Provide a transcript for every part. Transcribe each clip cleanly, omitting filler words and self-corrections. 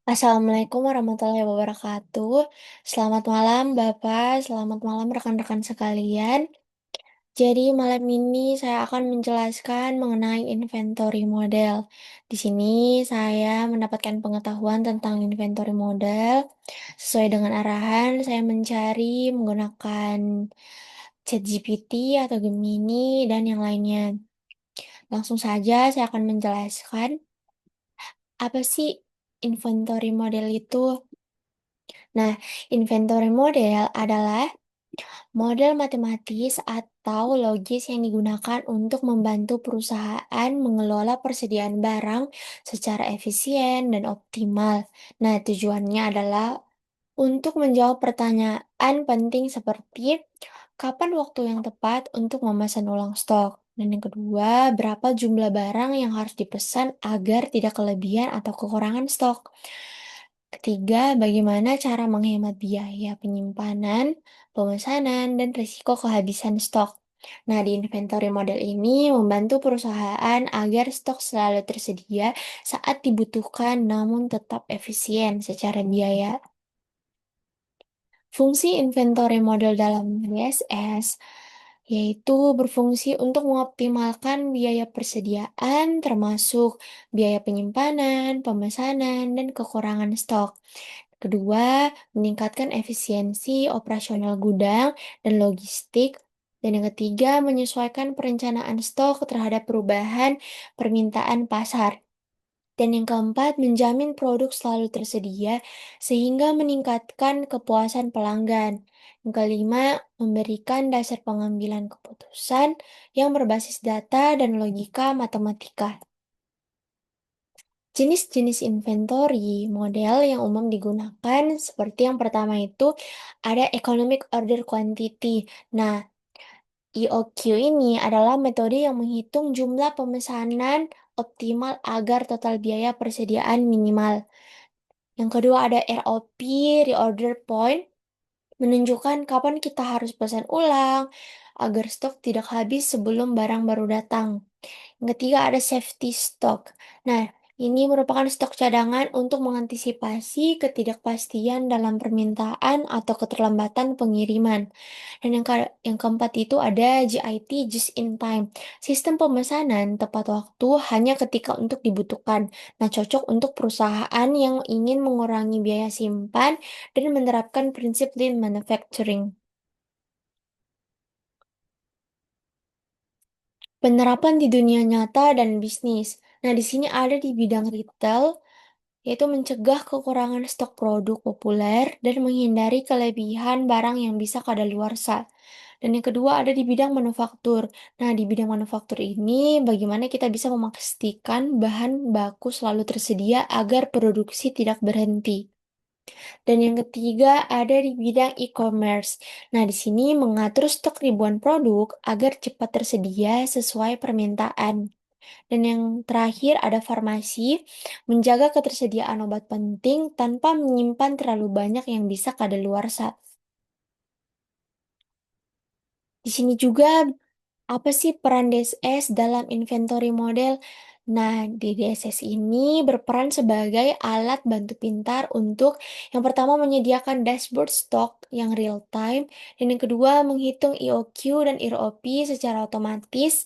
Assalamualaikum warahmatullahi wabarakatuh. Selamat malam Bapak, selamat malam rekan-rekan sekalian. Jadi malam ini saya akan menjelaskan mengenai inventory model. Di sini saya mendapatkan pengetahuan tentang inventory model. Sesuai dengan arahan, saya mencari menggunakan ChatGPT atau Gemini dan yang lainnya. Langsung saja saya akan menjelaskan apa sih inventory model itu. Nah, inventory model adalah model matematis atau logis yang digunakan untuk membantu perusahaan mengelola persediaan barang secara efisien dan optimal. Nah, tujuannya adalah untuk menjawab pertanyaan penting seperti kapan waktu yang tepat untuk memesan ulang stok. Dan yang kedua, berapa jumlah barang yang harus dipesan agar tidak kelebihan atau kekurangan stok. Ketiga, bagaimana cara menghemat biaya penyimpanan, pemesanan, dan risiko kehabisan stok. Nah, di inventory model ini membantu perusahaan agar stok selalu tersedia saat dibutuhkan namun tetap efisien secara biaya. Fungsi inventory model dalam BSS yaitu berfungsi untuk mengoptimalkan biaya persediaan termasuk biaya penyimpanan, pemesanan, dan kekurangan stok. Kedua, meningkatkan efisiensi operasional gudang dan logistik. Dan yang ketiga, menyesuaikan perencanaan stok terhadap perubahan permintaan pasar. Dan yang keempat, menjamin produk selalu tersedia sehingga meningkatkan kepuasan pelanggan. Yang kelima, memberikan dasar pengambilan keputusan yang berbasis data dan logika matematika. Jenis-jenis inventory model yang umum digunakan seperti yang pertama itu ada economic order quantity. Nah, EOQ ini adalah metode yang menghitung jumlah pemesanan optimal agar total biaya persediaan minimal. Yang kedua ada ROP, reorder point, menunjukkan kapan kita harus pesan ulang agar stok tidak habis sebelum barang baru datang. Yang ketiga ada safety stock. Nah, ini merupakan stok cadangan untuk mengantisipasi ketidakpastian dalam permintaan atau keterlambatan pengiriman. Dan yang keempat itu ada JIT, just in time. Sistem pemesanan tepat waktu hanya ketika untuk dibutuhkan. Nah, cocok untuk perusahaan yang ingin mengurangi biaya simpan dan menerapkan prinsip lean manufacturing. Penerapan di dunia nyata dan bisnis. Nah, di sini ada di bidang retail, yaitu mencegah kekurangan stok produk populer dan menghindari kelebihan barang yang bisa kadaluarsa. Dan yang kedua ada di bidang manufaktur. Nah, di bidang manufaktur ini bagaimana kita bisa memastikan bahan baku selalu tersedia agar produksi tidak berhenti. Dan yang ketiga ada di bidang e-commerce. Nah, di sini mengatur stok ribuan produk agar cepat tersedia sesuai permintaan. Dan yang terakhir ada farmasi, menjaga ketersediaan obat penting tanpa menyimpan terlalu banyak yang bisa kadaluarsa. Di sini juga apa sih peran DSS dalam inventory model? Nah, di DSS ini berperan sebagai alat bantu pintar untuk yang pertama menyediakan dashboard stok yang real time, dan yang kedua menghitung EOQ dan ROP secara otomatis,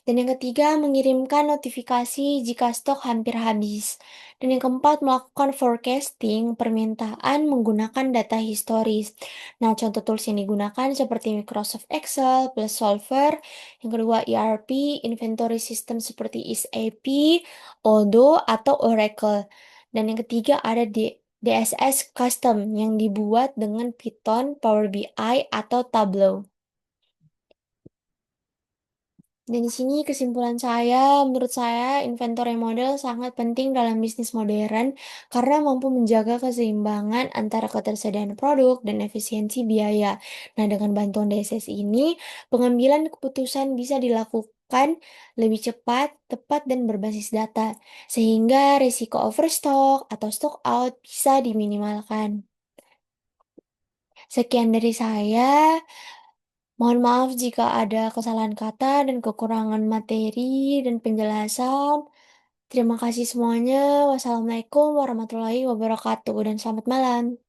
dan yang ketiga mengirimkan notifikasi jika stok hampir habis. Dan yang keempat melakukan forecasting permintaan menggunakan data historis. Nah, contoh tools yang digunakan seperti Microsoft Excel plus Solver, yang kedua ERP, inventory system seperti SAP, Odoo, atau Oracle. Dan yang ketiga ada DSS custom yang dibuat dengan Python, Power BI, atau Tableau. Dan di sini kesimpulan saya, menurut saya inventory model sangat penting dalam bisnis modern karena mampu menjaga keseimbangan antara ketersediaan produk dan efisiensi biaya. Nah, dengan bantuan DSS ini, pengambilan keputusan bisa dilakukan lebih cepat, tepat, dan berbasis data, sehingga risiko overstock atau stock out bisa diminimalkan. Sekian dari saya. Mohon maaf jika ada kesalahan kata dan kekurangan materi dan penjelasan. Terima kasih semuanya. Wassalamualaikum warahmatullahi wabarakatuh, dan selamat malam.